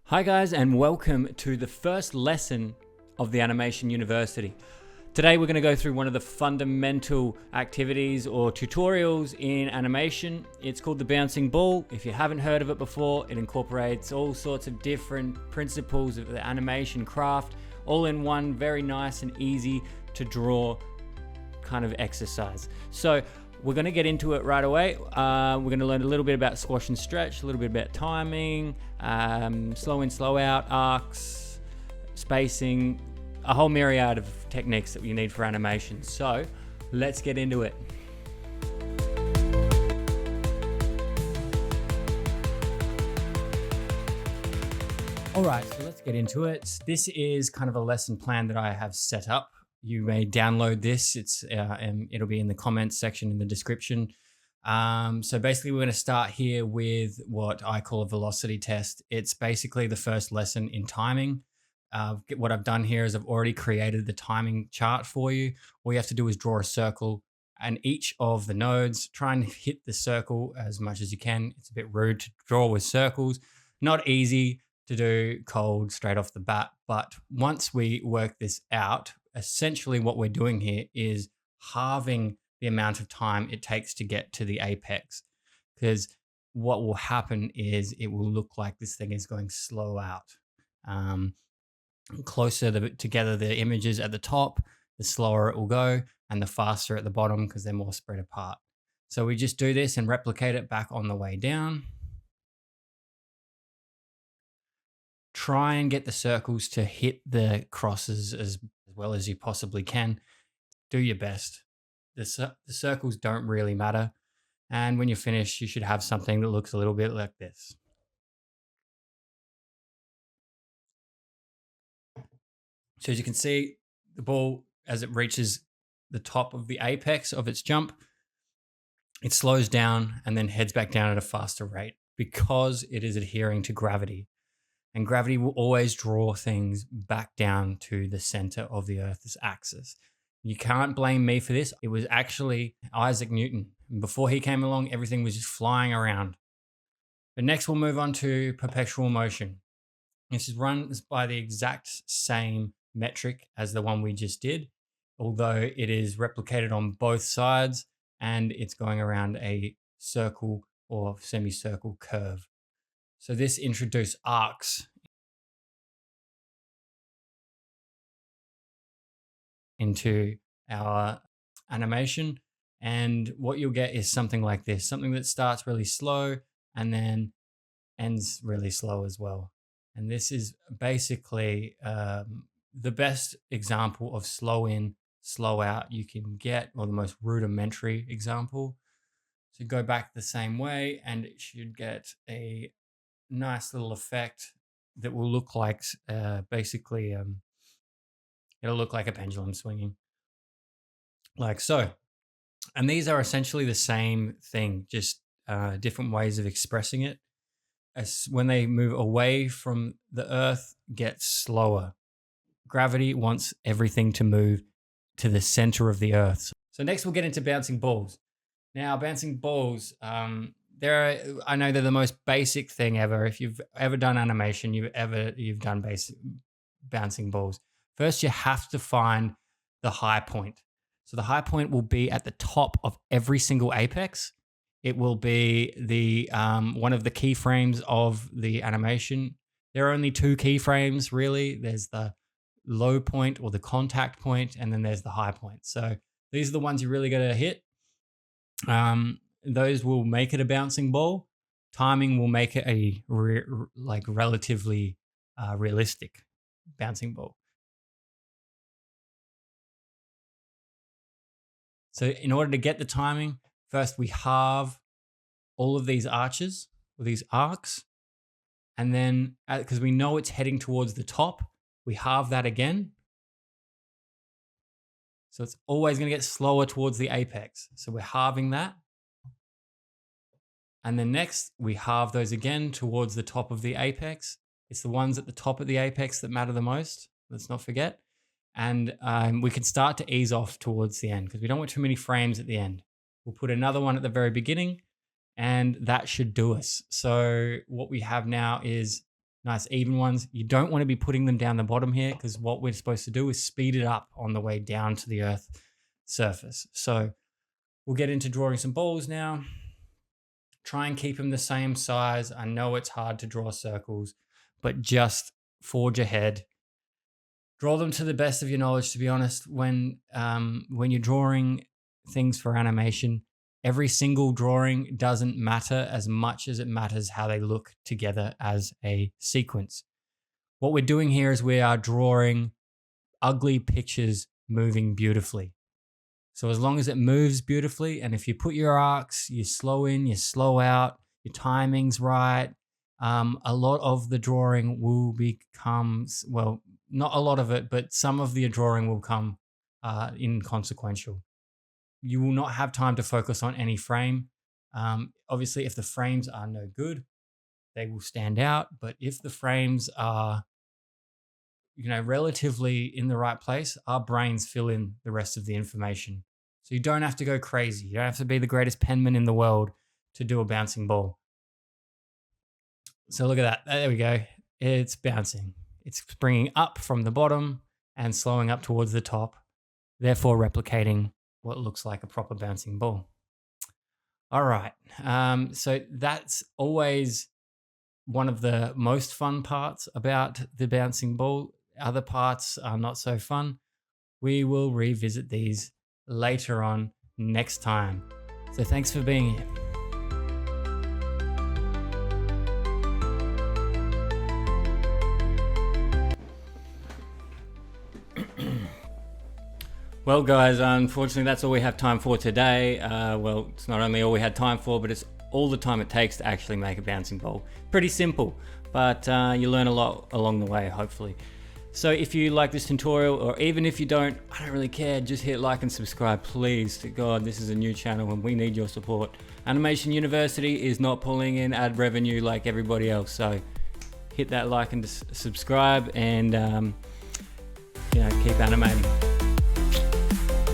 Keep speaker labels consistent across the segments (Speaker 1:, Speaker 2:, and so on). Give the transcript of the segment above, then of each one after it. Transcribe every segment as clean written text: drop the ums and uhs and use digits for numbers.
Speaker 1: Hi guys, and welcome to the first lesson of the Animation University. Today we're going to go through one of the fundamental activities or tutorials in animation. It's called the bouncing ball. If you haven't heard of it before, it incorporates all sorts of different principles of the animation craft, all in one very nice and easy to draw kind of exercise. So we're going to get into it right away. We're going to learn a little bit about squash and stretch, a little bit about timing, slow in, slow out, arcs, spacing, a whole myriad of techniques that you need for animation. So let's get into it. All right, so let's get into it. This is kind of a lesson plan that I have set up. You may download this. It'll be in the comments section in the description. So basically, we're going to start here with what I call a velocity test. It's basically the first lesson in timing. What I've done here is I've already created the timing chart for you. All you have to do is draw a circle, and each of the nodes, try and hit the circle as much as you can. It's a bit rude to draw with circles. Not easy to do cold straight off the bat, but once we work this out, essentially what we're doing here is halving the amount of time it takes to get to the apex, because what will happen is it will look like this thing is going slow out. Closer together the images at the top, the slower it will go, and the faster at the bottom because they're more spread apart. So we just do this and replicate it back on the way down. Try and get the circles to hit the crosses as well as you possibly can. Do your best. The circles don't really matter. And when you're finished, you should have something that looks a little bit like this. So as you can see, the ball, as it reaches the top of the apex of its jump, it slows down and then heads back down at a faster rate because it is adhering to gravity. And gravity will always draw things back down to the center of the Earth's axis. You can't blame me for this. It was actually Isaac Newton. And before he came along, everything was just flying around. But next we'll move on to perpetual motion. This is run by the exact same metric as the one we just did, although it is replicated on both sides and it's going around a circle or semicircle curve. So this introduced arcs into our animation. And what you'll get is something like this, something that starts really slow and then ends really slow as well. And this is basically the best example of slow in, slow out you can get, or the most rudimentary example. So go back the same way and it should get a nice little effect that will look like basically it'll look like a pendulum swinging like so. And these are essentially the same thing, just different ways of expressing it. As when they move away from the Earth, get slower. Gravity wants everything to move to the center of the Earth. So next we'll get into bouncing balls. Now bouncing balls, I know they're the most basic thing ever. If you've ever done animation, you've done basic bouncing balls. First, you have to find the high point. So the high point will be at the top of every single apex. It will be the one of the keyframes of the animation. There are only two keyframes really. There's the low point or the contact point, and then there's the high point. So these are the ones you really got to hit. Those will make it a bouncing ball. Timing will make it a relatively realistic bouncing ball. So in order to get the timing, first we halve all of these arches or these arcs. And then because we know it's heading towards the top, we halve that again. So it's always going to get slower towards the apex. So we're halving that. And then next we halve those again towards the top of the apex. It's the ones at the top of the apex that matter the most. Let's not forget. And we can start to ease off towards the end because we don't want too many frames at the end. We'll put another one at the very beginning and that should do us. So what we have now is nice even ones. You don't want to be putting them down the bottom here, because what we're supposed to do is speed it up on the way down to the Earth surface. So we'll get into drawing some balls now. Try and keep them the same size. I know it's hard to draw circles, but just forge ahead. Draw them to the best of your knowledge, to be honest. When you're drawing things for animation, every single drawing doesn't matter as much as it matters how they look together as a sequence. What we're doing here is we are drawing ugly pictures moving beautifully. So as long as it moves beautifully, and if you put your arcs, you slow in, you slow out, your timing's right, a lot of the drawing will become, well, not a lot of it, but some of the drawing will come inconsequential. You will not have time to focus on any frame. Obviously, if the frames are no good, they will stand out. But if the frames are, relatively in the right place, our brains fill in the rest of the information. So you don't have to go crazy. You don't have to be the greatest penman in the world to do a bouncing ball. So look at that. There we go. It's bouncing. It's springing up from the bottom and slowing up towards the top, therefore replicating what looks like a proper bouncing ball. All right. So that's always one of the most fun parts about the bouncing ball. Other parts are not so fun. We will revisit these later on next time. So thanks for being here. Well, guys, unfortunately, that's all we have time for today. Well, it's not only all we had time for, but it's all the time it takes to actually make a bouncing ball. Pretty simple, but you learn a lot along the way, hopefully. So if you like this tutorial, or even if you don't, I don't really care, just hit like and subscribe, please. To God, this is a new channel and we need your support. Animation University is not pulling in ad revenue like everybody else, so hit that like and subscribe, and keep animating.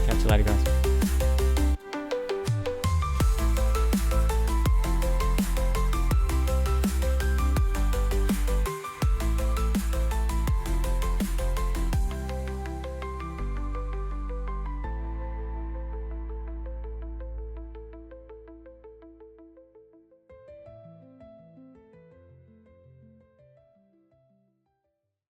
Speaker 1: Catch you later, guys.